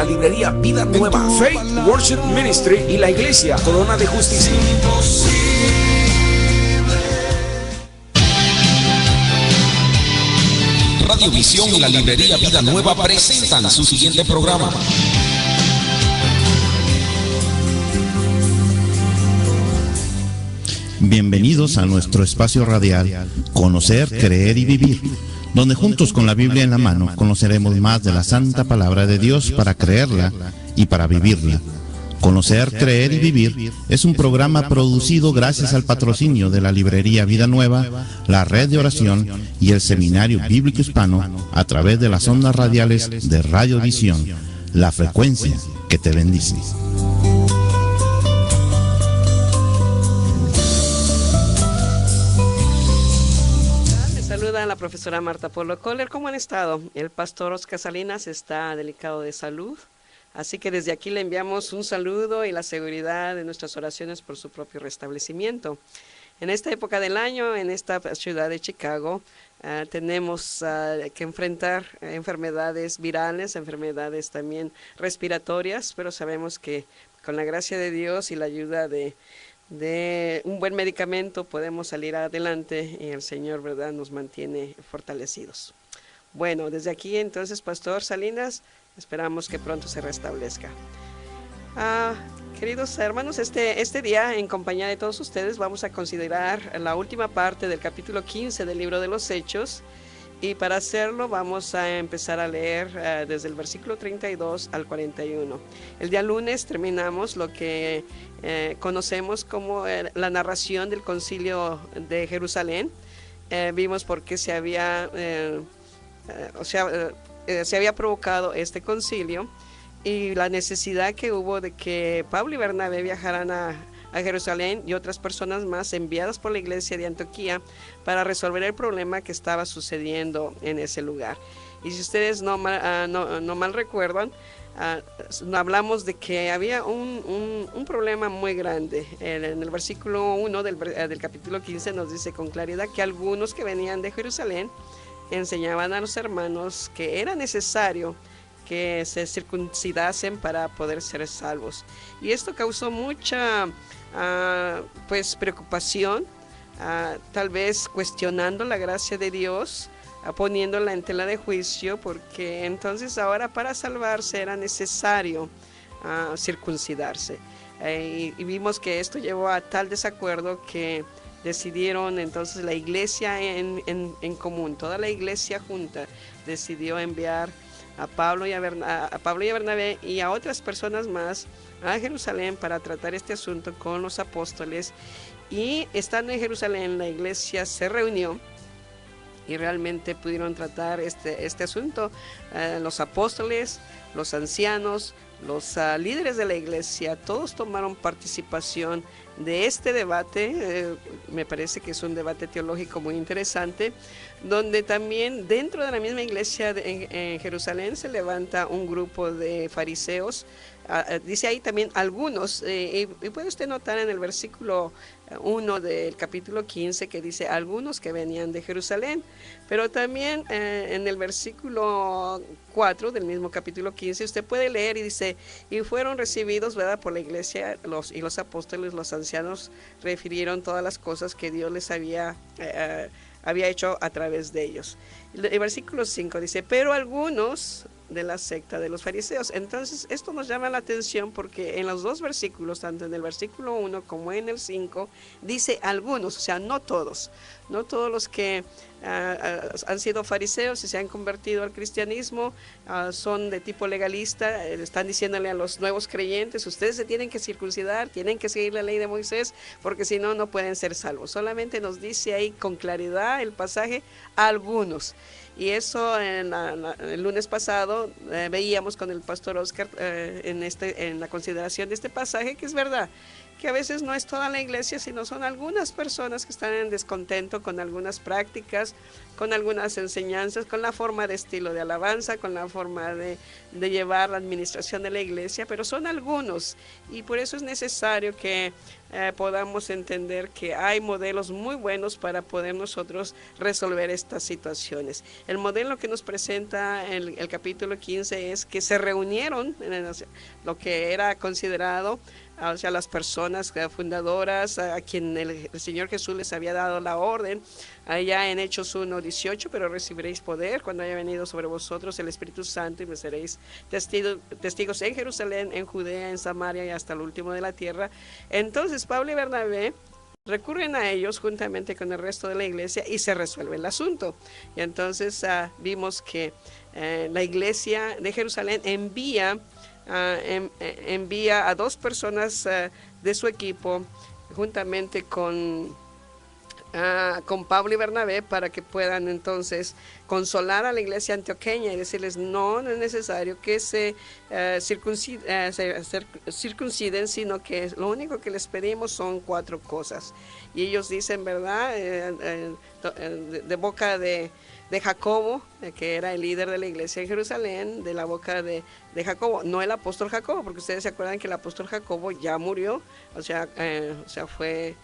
la librería Vida Nueva, Faith Worship Ministry y la iglesia Corona de Justicia. Radio Visión y la librería Vida Nueva presentan su siguiente programa. Bienvenidos a nuestro espacio radial, Conocer, Creer y Vivir, donde juntos con la Biblia en la mano conoceremos más de la santa palabra de Dios para creerla y para vivirla. Conocer, Creer y Vivir es un programa producido gracias al patrocinio de la librería Vida Nueva, la Red de Oración y el Seminario Bíblico Hispano a través de las ondas radiales de Radio Visión, la frecuencia que te bendice. Saluda a la profesora Marta Polo Kohler. ¿Cómo han estado? El pastor Oscar Salinas está delicado de salud, así que desde aquí le enviamos un saludo y la seguridad de nuestras oraciones por su propio restablecimiento. En esta época del año, en esta ciudad de Chicago, tenemos que enfrentar enfermedades virales, enfermedades también respiratorias, pero sabemos que con la gracia de Dios y la ayuda de un buen medicamento podemos salir adelante y el Señor, ¿verdad?, nos mantiene fortalecidos. Bueno, desde aquí entonces, Pastor Salinas, esperamos que pronto se restablezca. Queridos hermanos, este día en compañía de todos ustedes vamos a considerar la última parte del capítulo 15 del libro de los Hechos, y para hacerlo vamos a empezar a leer desde el versículo 32 al 41. El día lunes terminamos lo que conocemos como la narración del concilio de Jerusalén. Vimos por qué se había provocado este concilio y la necesidad que hubo de que Pablo y Bernabé viajaran a Jerusalén y otras personas más enviadas por la iglesia de Antioquía para resolver el problema que estaba sucediendo en ese lugar. Y si ustedes no mal recuerdan, hablamos de que había un problema muy grande. En el versículo 1 del capítulo 15 nos dice con claridad que algunos que venían de Jerusalén enseñaban a los hermanos que era necesario que se circuncidasen para poder ser salvos. Y esto causó mucha preocupación, tal vez cuestionando la gracia de Dios, poniéndola en tela de juicio, porque entonces ahora para salvarse era necesario circuncidarse. Y vimos que esto llevó a tal desacuerdo que decidieron entonces la iglesia en común, toda la iglesia junta decidió enviar a Pablo y a Bernabé y a otras personas más a Jerusalén para tratar este asunto con los apóstoles. Y estando en Jerusalén, la iglesia se reunió y realmente pudieron tratar este asunto. Los apóstoles, los ancianos, los líderes de la iglesia, todos tomaron participación de este debate. Me parece que es un debate teológico muy interesante, donde también dentro de la misma iglesia en Jerusalén se levanta un grupo de fariseos. Dice ahí también algunos, y puede usted notar en el versículo 1 del capítulo 15 que dice algunos que venían de Jerusalén, pero también en el versículo 4 del mismo capítulo 15 usted puede leer y dice, y fueron recibidos, ¿verdad?, por la iglesia, los apóstoles, los ancianos refirieron todas las cosas que Dios les había hecho a través de ellos. El versículo 5 dice, pero algunos de la secta de los fariseos. Entonces esto nos llama la atención porque en los dos versículos, tanto en el versículo 1 como en el 5, dice algunos, o sea, no todos los que han sido fariseos y se han convertido al cristianismo son de tipo legalista. Están diciéndole a los nuevos creyentes, ustedes se tienen que circuncidar, tienen que seguir la ley de Moisés, porque si no, no pueden ser salvos. Solamente nos dice ahí con claridad el pasaje, algunos. Y eso el lunes pasado veíamos con el pastor Oscar en la consideración de este pasaje, que es verdad, que a veces no es toda la iglesia, sino son algunas personas que están en descontento con algunas prácticas, con algunas enseñanzas, con la forma de estilo de alabanza, con la forma de llevar la administración de la iglesia, pero son algunos, y por eso es necesario que podamos entender que hay modelos muy buenos para poder nosotros resolver estas situaciones. El modelo que nos presenta el capítulo 15 es que se reunieron en lo que era considerado, o sea, las personas fundadoras a quien el Señor Jesús les había dado la orden, allá en Hechos 1:18, pero recibiréis poder cuando haya venido sobre vosotros el Espíritu Santo y me seréis testigos en Jerusalén, en Judea, en Samaria y hasta el último de la tierra. Entonces Pablo y Bernabé recurren a ellos juntamente con el resto de la iglesia y se resuelve el asunto. Y entonces vimos que la iglesia de Jerusalén envía a 2 personas de su equipo juntamente con Pablo y Bernabé para que puedan entonces consolar a la iglesia antioqueña y decirles no es necesario que se circunciden, sino que lo único que les pedimos son 4 cosas. Y ellos dicen, ¿verdad? De boca de Jacobo, que era el líder de la iglesia en Jerusalén, de la boca de Jacobo, no el apóstol Jacobo, porque ustedes se acuerdan que el apóstol Jacobo ya murió, o sea fue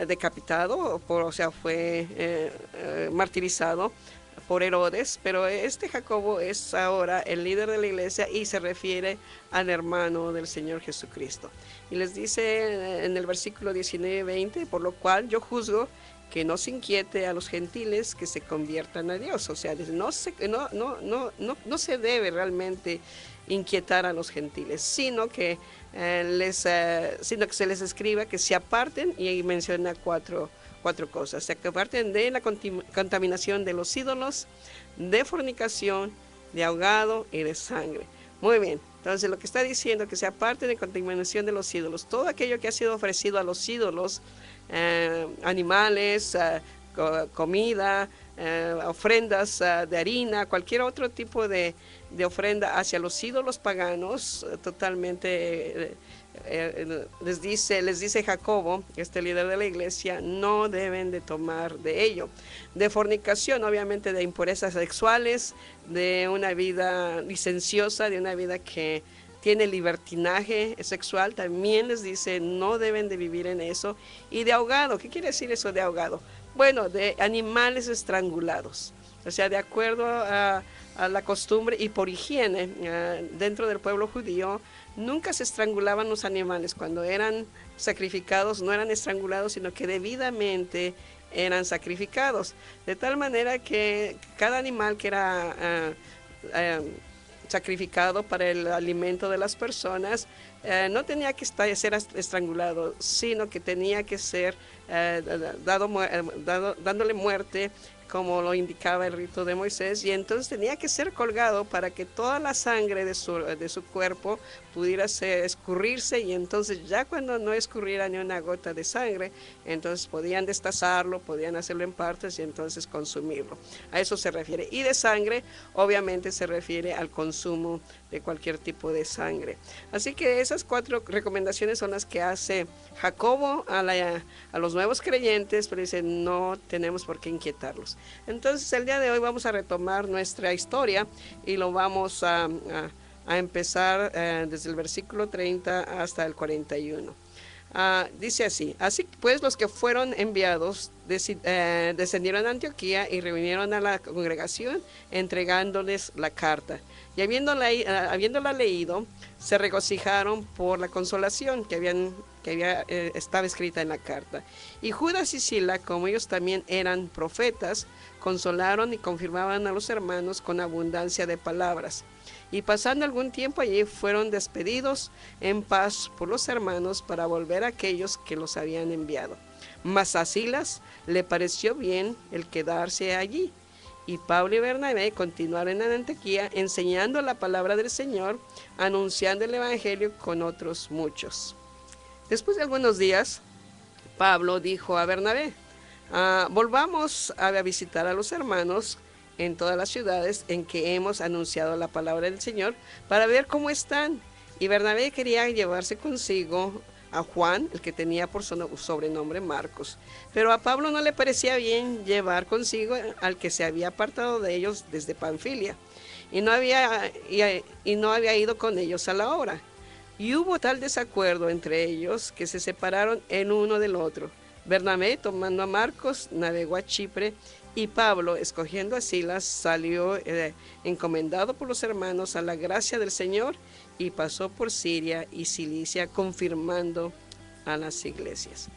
decapitado, fue martirizado por Herodes, pero este Jacobo es ahora el líder de la iglesia y se refiere al hermano del Señor Jesucristo. Y les dice en el versículo 19-20, por lo cual yo juzgo que no se inquiete a los gentiles que se conviertan a Dios. O sea, no se debe realmente inquietar a los gentiles, sino que se les escriba que se aparten, y ahí menciona cuatro cosas: se aparten de la contaminación de los ídolos, de fornicación, de ahogado y de sangre. Muy bien, entonces lo que está diciendo que se aparten de contaminación de los ídolos, todo aquello que ha sido ofrecido a los ídolos, animales, comida, ofrendas de harina, cualquier otro tipo de ofrenda hacia los ídolos paganos, totalmente les dice Jacobo, este líder de la iglesia, no deben de tomar de ello. De fornicación, obviamente de impurezas sexuales, de una vida licenciosa, de una vida que tiene libertinaje sexual, también les dice no deben de vivir en eso. Y de ahogado, ¿qué quiere decir eso de ahogado? Bueno, de animales estrangulados. O sea, de acuerdo a la costumbre y por higiene dentro del pueblo judío, nunca se estrangulaban los animales. Cuando eran sacrificados no eran estrangulados, sino que debidamente eran sacrificados. De tal manera que cada animal que era sacrificado para el alimento de las personas, no tenía que ser estrangulado, sino que tenía que ser dándole muerte, como lo indicaba el rito de Moisés, y entonces tenía que ser colgado para que toda la sangre de su cuerpo pudiera escurrirse, y entonces ya cuando no escurriera ni una gota de sangre, entonces podían destazarlo, podían hacerlo en partes y entonces consumirlo. A eso se refiere. Y de sangre, obviamente se refiere al consumo de cualquier tipo de sangre. Así que esas 4 recomendaciones son las que hace Jacobo a los nuevos creyentes, pero dice no tenemos por qué inquietarlos. Entonces el día de hoy vamos a retomar nuestra historia y lo vamos a empezar desde el versículo 30 hasta el 41. Dice así: así pues los que fueron enviados descendieron a Antioquía y reunieron a la congregación entregándoles la carta. Y habiéndola leído, se regocijaron por la consolación que estaba escrita en la carta. Y Judas y Sila, como ellos también eran profetas, consolaron y confirmaban a los hermanos con abundancia de palabras. Y pasando algún tiempo allí fueron despedidos en paz por los hermanos para volver a aquellos que los habían enviado. Mas a Silas le pareció bien el quedarse allí. Y Pablo y Bernabé continuaron en Antioquía enseñando la palabra del Señor, anunciando el evangelio con otros muchos. Después de algunos días, Pablo dijo a Bernabé: volvamos a visitar a los hermanos en todas las ciudades en que hemos anunciado la palabra del Señor para ver cómo están. Y Bernabé quería llevarse consigo a Juan, el que tenía por sobrenombre Marcos. Pero a Pablo no le parecía bien llevar consigo al que se había apartado de ellos desde Panfilia, y no había ido con ellos a la obra. Y hubo tal desacuerdo entre ellos que se separaron el uno del otro. Bernabé, tomando a Marcos, navegó a Chipre, y Pablo, escogiendo a Silas, salió encomendado por los hermanos a la gracia del Señor, y pasó por Siria y Cilicia, confirmando a las iglesias.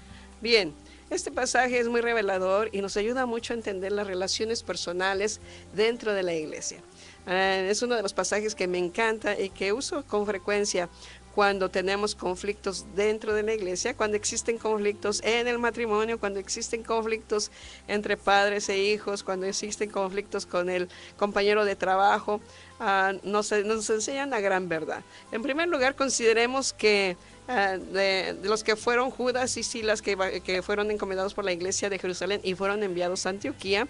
Bien, este pasaje es muy revelador y nos ayuda mucho a entender las relaciones personales dentro de la iglesia. Es uno de los pasajes que me encanta y que uso con frecuencia cuando tenemos conflictos dentro de la iglesia, cuando existen conflictos en el matrimonio, cuando existen conflictos entre padres e hijos, cuando existen conflictos con el compañero de trabajo. Nos enseñan la gran verdad. En primer lugar, consideremos que de los que fueron Judas y Silas, que fueron encomendados por la iglesia de Jerusalén y fueron enviados a Antioquía,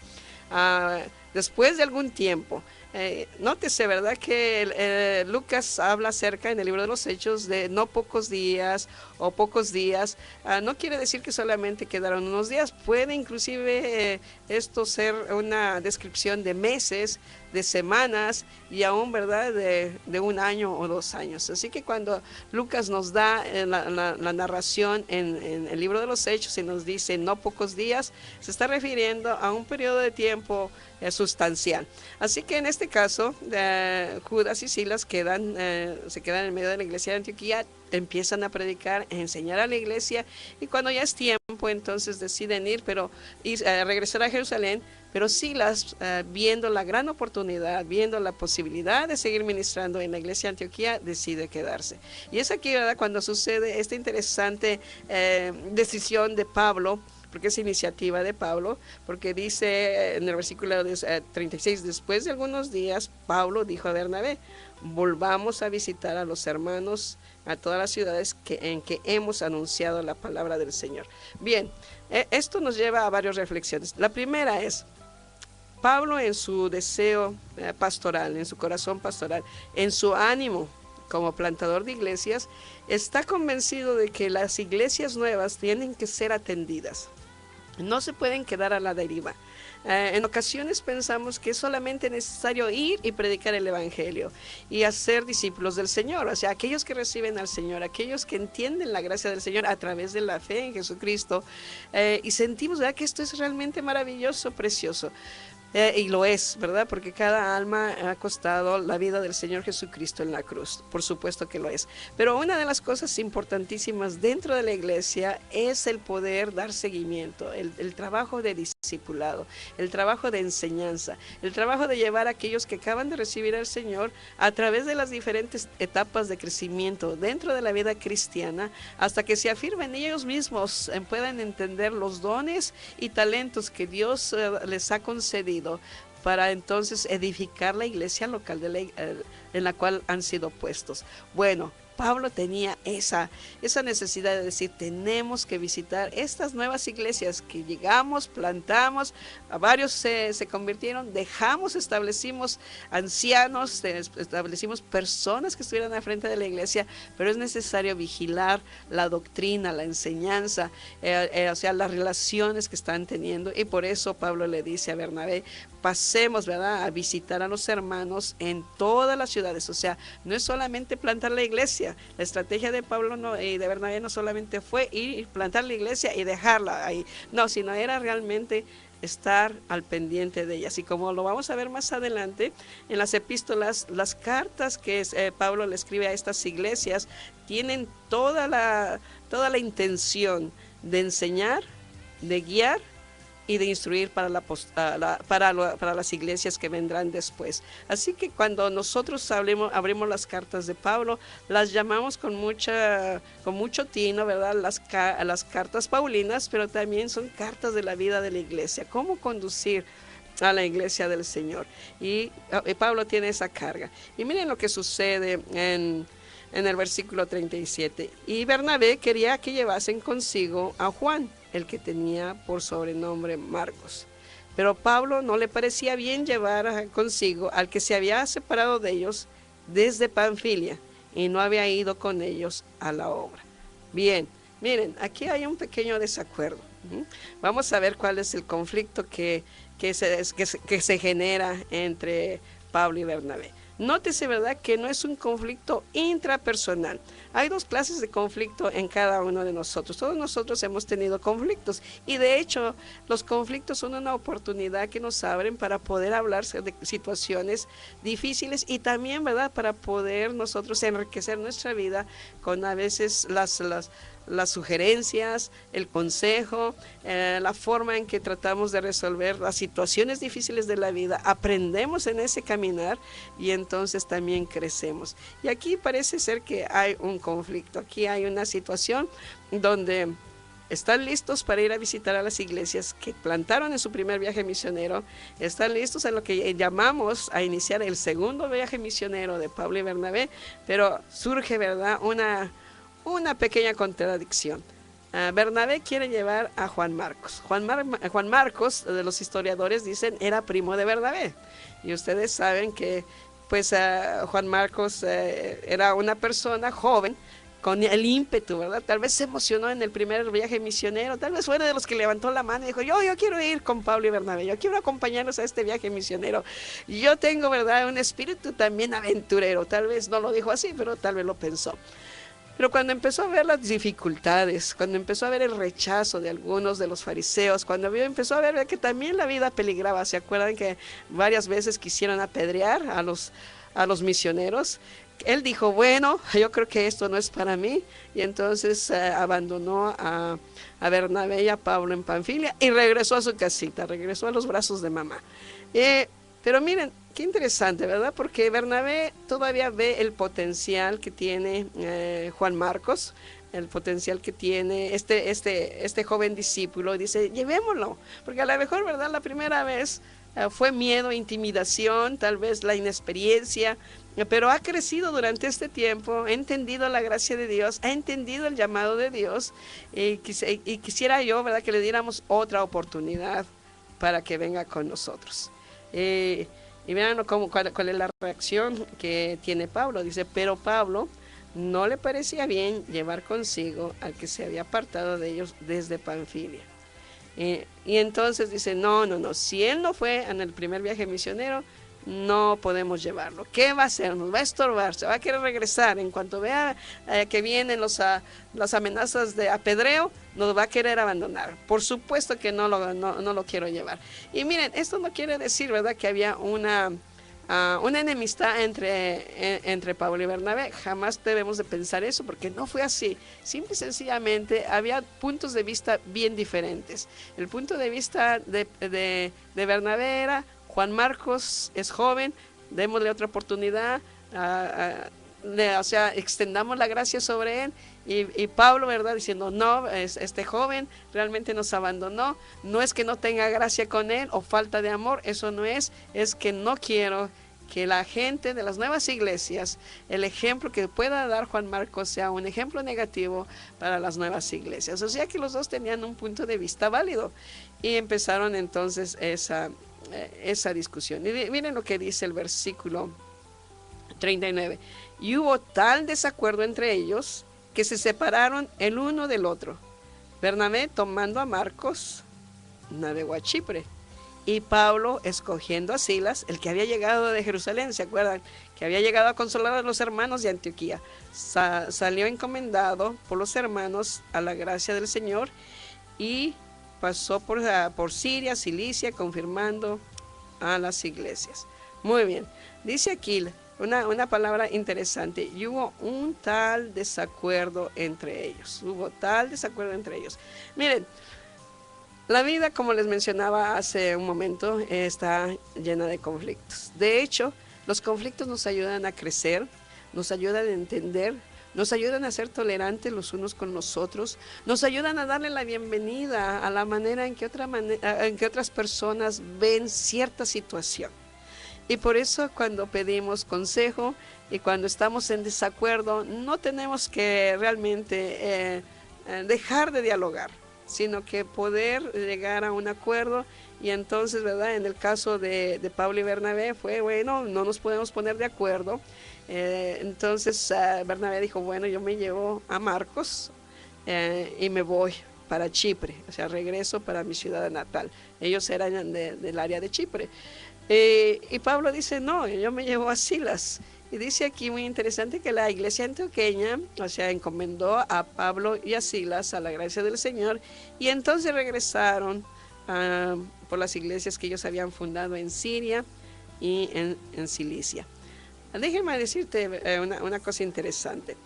después de algún tiempo, nótese, ¿verdad?, que Lucas habla acerca en el libro de los Hechos de no pocos días o pocos días. No quiere decir que solamente quedaron unos días, puede inclusive esto ser una descripción de meses, de semanas y aún, ¿verdad?, de un año o 2 años. Así que cuando Lucas nos da la narración en el libro de los Hechos y nos dice no pocos días, se está refiriendo a un periodo de tiempo sustancial. Así que en este caso, Judas y Silas se quedan en medio de la iglesia de Antioquía, empiezan a predicar, a enseñar a la iglesia, y cuando ya es tiempo, entonces deciden regresar a Jerusalén. Pero Silas, viendo la gran oportunidad, viendo la posibilidad de seguir ministrando en la iglesia de Antioquía, decide quedarse. Y es aquí, ¿verdad?, cuando sucede esta interesante decisión de Pablo, porque es iniciativa de Pablo, porque dice en el versículo 36, después de algunos días, Pablo dijo a Bernabé, volvamos a visitar a los hermanos a todas las ciudades en que hemos anunciado la palabra del Señor. Bien, esto nos lleva a varias reflexiones. La primera es, Pablo, en su deseo pastoral, en su corazón pastoral, en su ánimo como plantador de iglesias, está convencido de que las iglesias nuevas tienen que ser atendidas. No se pueden quedar a la deriva. En ocasiones pensamos que es solamente necesario ir y predicar el evangelio y hacer discípulos del Señor, o sea, aquellos que reciben al Señor, aquellos que entienden la gracia del Señor a través de la fe en Jesucristo, y sentimos, ¿verdad?, que esto es realmente maravilloso, precioso. Y lo es, ¿verdad? Porque cada alma ha costado la vida del Señor Jesucristo en la cruz. Por supuesto que lo es. Pero una de las cosas importantísimas dentro de la iglesia es el poder dar seguimiento, el trabajo de discipulado, el trabajo de enseñanza, el trabajo de llevar a aquellos que acaban de recibir al Señor a través de las diferentes etapas de crecimiento dentro de la vida cristiana, hasta que se afirmen ellos mismos, puedan entender los dones y talentos que Dios les ha concedido, para entonces edificar la iglesia local en la cual han sido puestos. Bueno, Pablo tenía esa necesidad de decir, tenemos que visitar estas nuevas iglesias que llegamos, plantamos, a varios se convirtieron, establecimos ancianos, establecimos personas que estuvieran al frente de la iglesia, pero es necesario vigilar la doctrina, la enseñanza, o sea, las relaciones que están teniendo, y por eso Pablo le dice a Bernabé, pasemos, ¿verdad?, a visitar a los hermanos en todas las ciudades. O sea, no es solamente plantar la iglesia. La estrategia de Pablo y de Bernabé no solamente fue ir y plantar la iglesia y dejarla ahí, no, sino era realmente estar al pendiente de ellas. Y como lo vamos a ver más adelante en las epístolas, las cartas que Pablo le escribe a estas iglesias tienen toda la intención de enseñar, de guiar y de instruir para las iglesias que vendrán después. Así que cuando nosotros abrimos las cartas de Pablo, las llamamos con mucho tino, ¿verdad?, las cartas paulinas, pero también son cartas de la vida de la iglesia, cómo conducir a la iglesia del Señor. Y Pablo tiene esa carga. Y miren lo que sucede en el versículo 37. Y Bernabé quería que llevasen consigo a Juan, el que tenía por sobrenombre Marcos. Pero Pablo no le parecía bien llevar consigo al que se había separado de ellos desde Panfilia y no había ido con ellos a la obra. Bien, miren, aquí hay un pequeño desacuerdo. Vamos a ver cuál es el conflicto que se genera entre Pablo y Bernabé. Nótese, ¿verdad?, que no es un conflicto intrapersonal. Hay dos clases de conflicto en cada uno de nosotros. Todos nosotros hemos tenido conflictos y de hecho los conflictos son una oportunidad que nos abren para poder hablar de situaciones difíciles y también, ¿verdad?, para poder nosotros enriquecer nuestra vida con a veces las sugerencias, el consejo, la forma en que tratamos de resolver las situaciones difíciles de la vida. Aprendemos en ese caminar y entonces también crecemos. Y aquí parece ser que hay un conflicto, aquí hay una situación donde están listos para ir a visitar a las iglesias que plantaron en su primer viaje misionero, están listos a lo que llamamos a iniciar el segundo viaje misionero de Pablo y Bernabé, pero surge, ¿verdad?, una pequeña contradicción. Bernabé quiere llevar a Juan Marcos. Juan Marcos, de los historiadores dicen, era primo de Bernabé. Y ustedes saben que pues Juan Marcos era una persona joven con el ímpetu, ¿verdad? Tal vez se emocionó en el primer viaje misionero, tal vez fue uno de los que levantó la mano y dijo, yo quiero ir con Pablo y Bernabé, yo quiero acompañarlos a este viaje misionero. Yo tengo, ¿verdad?, un espíritu también aventurero. Tal vez no lo dijo así, pero tal vez lo pensó. Pero cuando empezó a ver las dificultades, cuando empezó a ver el rechazo de algunos de los fariseos, cuando empezó a ver que también la vida peligraba, ¿se acuerdan que varias veces quisieron apedrear a los misioneros? Él dijo, bueno, yo creo que esto no es para mí, y entonces abandonó a Bernabé y a Pablo en Panfilia y regresó a su casita, regresó a los brazos de mamá. Pero miren, qué interesante, ¿verdad? Porque Bernabé todavía ve el potencial que tiene Juan Marcos, el potencial que tiene este joven discípulo. Dice, llevémoslo, porque a lo mejor, ¿verdad?, la primera vez fue miedo, intimidación, tal vez la inexperiencia, pero ha crecido durante este tiempo, ha entendido la gracia de Dios, ha entendido el llamado de Dios, y quisiera yo, ¿verdad?, que le diéramos otra oportunidad para que venga con nosotros. Y vean cuál es la reacción que tiene Pablo. Dice, pero Pablo no le parecía bien llevar consigo al que se había apartado de ellos desde Panfilia. Y entonces dice, no, si él no fue en el primer viaje misionero, no podemos llevarlo. ¿Qué va a hacer? Nos va a estorbar, se va a querer regresar. En cuanto vea que vienen las amenazas de apedreo, nos va a querer abandonar. Por supuesto que no lo quiero llevar. Y miren, esto no quiere decir, ¿verdad?, que había una enemistad entre Pablo y Bernabé. Jamás debemos de pensar eso, porque no fue así. Simple y sencillamente había puntos de vista bien diferentes. El punto de vista de Bernabé era, Juan Marcos es joven, démosle otra oportunidad, extendamos la gracia sobre él. Y Pablo, ¿verdad?, diciendo, no, este joven realmente nos abandonó, no es que no tenga gracia con él o falta de amor, eso no es que no quiero que la gente de las nuevas iglesias, el ejemplo que pueda dar Juan Marcos sea un ejemplo negativo para las nuevas iglesias. O sea que los dos tenían un punto de vista válido y empezaron entonces esa discusión. Y miren lo que dice el versículo 39. Y hubo tal desacuerdo entre ellos que se separaron el uno del otro. Bernabé, tomando a Marcos, navegó a Chipre, y Pablo, escogiendo a Silas, el que había llegado de Jerusalén, ¿se acuerdan?, que había llegado a consolar a los hermanos de Antioquía, salió encomendado por los hermanos a la gracia del Señor y pasó por Siria, Cilicia, confirmando a las iglesias. Muy bien, dice aquí una palabra interesante, y hubo un tal desacuerdo entre ellos. Miren, la vida, como les mencionaba hace un momento, está llena de conflictos. De hecho, los conflictos nos ayudan a crecer, nos ayudan a entender, nos ayudan a ser tolerantes los unos con los otros, nos ayudan a darle la bienvenida a la manera en que otras personas ven cierta situación. Y por eso cuando pedimos consejo y cuando estamos en desacuerdo, no tenemos que realmente dejar de dialogar, sino que poder llegar a un acuerdo. Y entonces, ¿verdad?, en el caso de Pablo y Bernabé fue, bueno, no nos podemos poner de acuerdo. Entonces Bernabé dijo, bueno, yo me llevo a Marcos, y me voy para Chipre, o sea, regreso para mi ciudad natal. Ellos eran del área de Chipre. Y Pablo dice, no, yo me llevo a Silas. Y dice aquí muy interesante que la iglesia antioqueña, o sea, encomendó a Pablo y a Silas a la gracia del Señor, y entonces regresaron por las iglesias que ellos habían fundado en Siria y en Cilicia. Déjeme decirte una cosa interesante.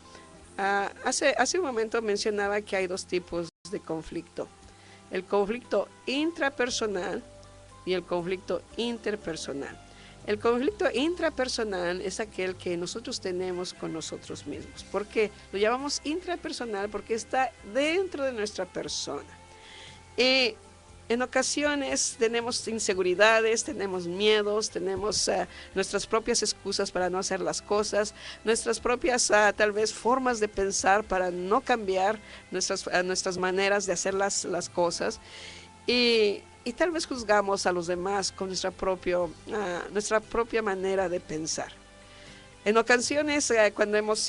Hace un momento mencionaba que hay dos tipos de conflicto: el conflicto intrapersonal y el conflicto interpersonal. El conflicto intrapersonal es aquel que nosotros tenemos con nosotros mismos. ¿Por qué? Lo llamamos intrapersonal porque está dentro de nuestra persona. Y en ocasiones tenemos inseguridades, tenemos miedos, tenemos nuestras propias excusas para no hacer las cosas, nuestras propias tal vez formas de pensar para no cambiar nuestras maneras de hacer las cosas. Y tal vez juzgamos a los demás con nuestra propia manera de pensar. En ocasiones, cuando hemos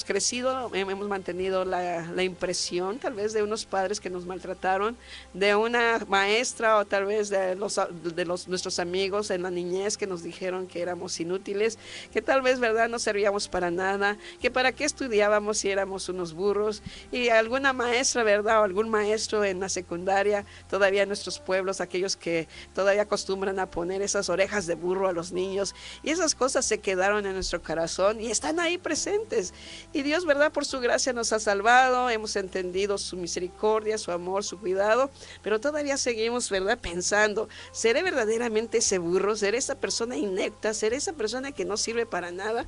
crecido, hemos mantenido la impresión tal vez de unos padres que nos maltrataron, de una maestra o tal vez de nuestros amigos en la niñez que nos dijeron que éramos inútiles, que tal vez, ¿verdad?, no servíamos para nada, que para qué estudiábamos si éramos unos burros. Y alguna maestra, ¿verdad?, o algún maestro en la secundaria, todavía en nuestros pueblos, aquellos que todavía acostumbran a poner esas orejas de burro a los niños, y esas cosas se quedaron en nuestro corazón y están ahí presentes. Y Dios, ¿verdad?, por su gracia nos ha salvado, hemos entendido su misericordia, su amor, su cuidado, pero todavía seguimos, ¿verdad?, pensando, ¿seré verdaderamente ese burro? ¿Seré esa persona inepta? ¿Seré esa persona que no sirve para nada?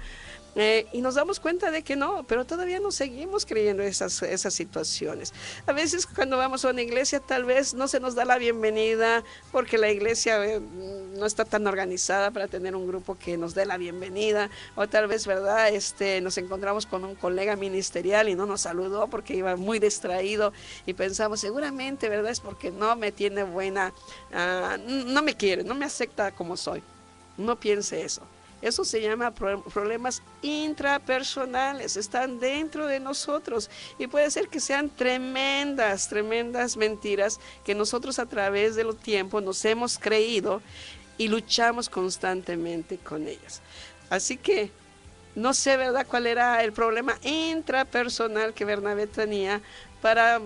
Y nos damos cuenta de que no, pero todavía no seguimos creyendo esas situaciones. A veces cuando vamos a una iglesia tal vez no se nos da la bienvenida porque la iglesia no está tan organizada para tener un grupo que nos dé la bienvenida, o tal vez, ¿verdad?, nos encontramos con un colega ministerial y no nos saludó porque iba muy distraído y pensamos, seguramente, ¿verdad?, es porque no me tiene buena, no me quiere, no me acepta como soy. No piense eso. Eso se llama problemas intrapersonales, están dentro de nosotros y puede ser que sean tremendas mentiras que nosotros a través del tiempo nos hemos creído y luchamos constantemente con ellas. Así que no sé, ¿verdad?, cuál era el problema intrapersonal que Bernabé tenía para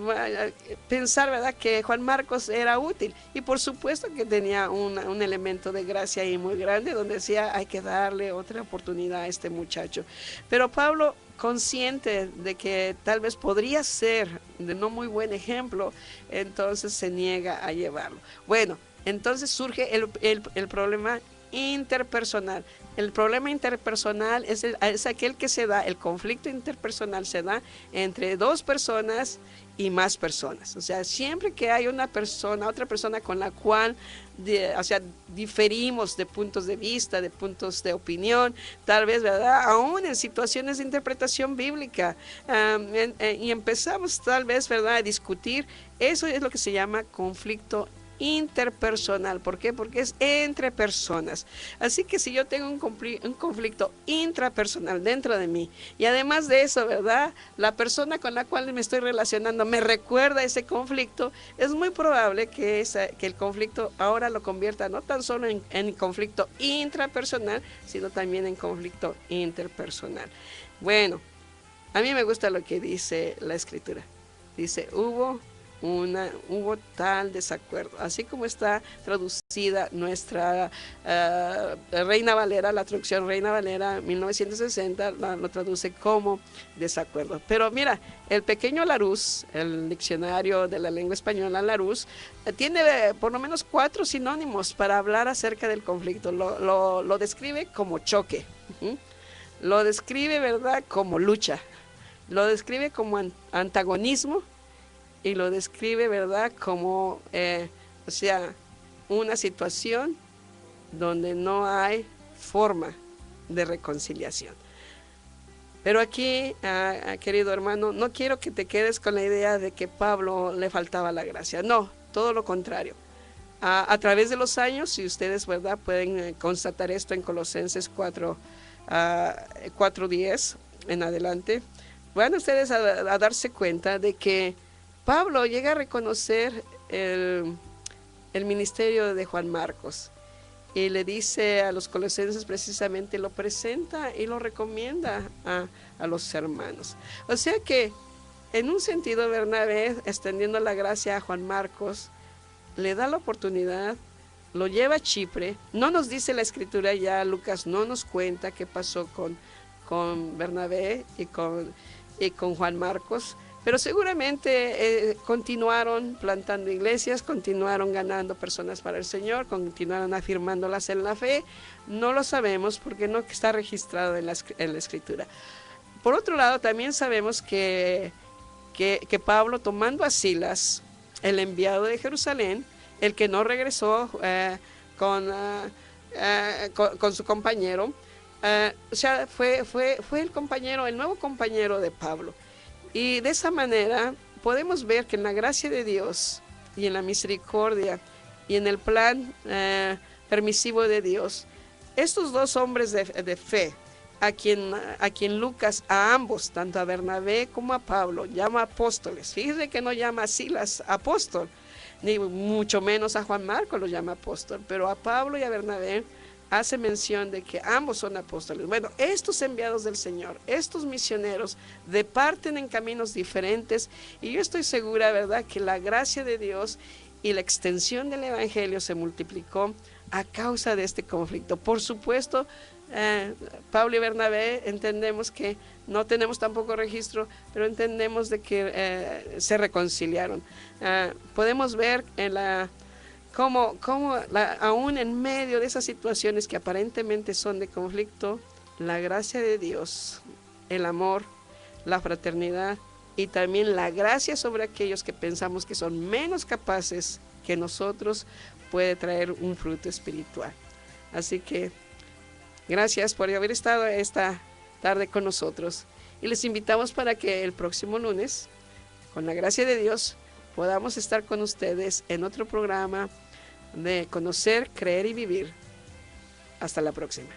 pensar, ¿verdad?, que Juan Marcos era útil. Y por supuesto que tenía un elemento de gracia ahí muy grande, donde decía, hay que darle otra oportunidad a este muchacho. Pero Pablo, consciente de que tal vez podría ser de no muy buen ejemplo, entonces se niega a llevarlo. Bueno, entonces surge el problema interpersonal. El problema interpersonal es aquel que se da, el conflicto interpersonal se da entre dos personas y más personas. O sea, siempre que hay otra persona con la cual diferimos de puntos de vista, de puntos de opinión, tal vez, ¿verdad?, aún en situaciones de interpretación bíblica, y empezamos tal vez, ¿verdad?, a discutir, eso es lo que se llama conflicto interpersonal. ¿Por qué? Porque es entre personas. Así que si yo tengo un conflicto intrapersonal dentro de mí y además de eso, ¿verdad?, la persona con la cual me estoy relacionando me recuerda ese conflicto, es muy probable que el conflicto ahora lo convierta no tan solo en conflicto intrapersonal, sino también en conflicto interpersonal. Bueno, a mí me gusta lo que dice la Escritura. Dice, hubo tal desacuerdo, así como está traducida nuestra Reina Valera, la traducción Reina Valera 1960 lo traduce como desacuerdo. Pero mira, el pequeño Larousse, el diccionario de la lengua española Larousse, tiene por lo menos 4 sinónimos para hablar acerca del conflicto. Lo describe como choque, lo describe, ¿verdad?, como lucha, lo describe como antagonismo, y lo describe, ¿verdad?, como, una situación donde no hay forma de reconciliación. Pero aquí, querido hermano, no quiero que te quedes con la idea de que Pablo le faltaba la gracia. No, todo lo contrario. A través de los años, si ustedes, ¿verdad?, pueden constatar esto en Colosenses 4:10 en adelante, van ustedes a darse cuenta de que Pablo llega a reconocer el ministerio de Juan Marcos y le dice a los colosenses, precisamente lo presenta y lo recomienda a los hermanos. O sea que en un sentido, Bernabé, extendiendo la gracia a Juan Marcos, le da la oportunidad, lo lleva a Chipre. No nos dice la escritura ya, Lucas no nos cuenta qué pasó con Bernabé y con Juan Marcos, pero seguramente continuaron plantando iglesias, continuaron ganando personas para el Señor, continuaron afirmándolas en la fe. No lo sabemos porque no está registrado en la escritura. Por otro lado, también sabemos que Pablo, tomando a Silas, el enviado de Jerusalén, el que no regresó con su compañero, o sea, fue el compañero, el nuevo compañero de Pablo. Y de esa manera podemos ver que en la gracia de Dios y en la misericordia y en el plan permisivo de Dios, estos dos hombres de fe, a quien Lucas, a ambos, tanto a Bernabé como a Pablo, llama apóstoles. Fíjense que no llama a Silas apóstol, ni mucho menos a Juan Marcos lo llama apóstol, pero a Pablo y a Bernabé hace mención de que ambos son apóstoles. Bueno, estos enviados del Señor, estos misioneros, departen en caminos diferentes, y yo estoy segura, ¿verdad?, que la gracia de Dios y la extensión del Evangelio se multiplicó a causa de este conflicto. Por supuesto, Pablo y Bernabé entendemos que no tenemos tampoco registro, pero entendemos de que se reconciliaron. Podemos ver cómo aún en medio de esas situaciones que aparentemente son de conflicto, la gracia de Dios, el amor, la fraternidad y también la gracia sobre aquellos que pensamos que son menos capaces que nosotros puede traer un fruto espiritual. Así que gracias por haber estado esta tarde con nosotros y les invitamos para que el próximo lunes, con la gracia de Dios, podamos estar con ustedes en otro programa de Conocer, Creer y Vivir. Hasta la próxima.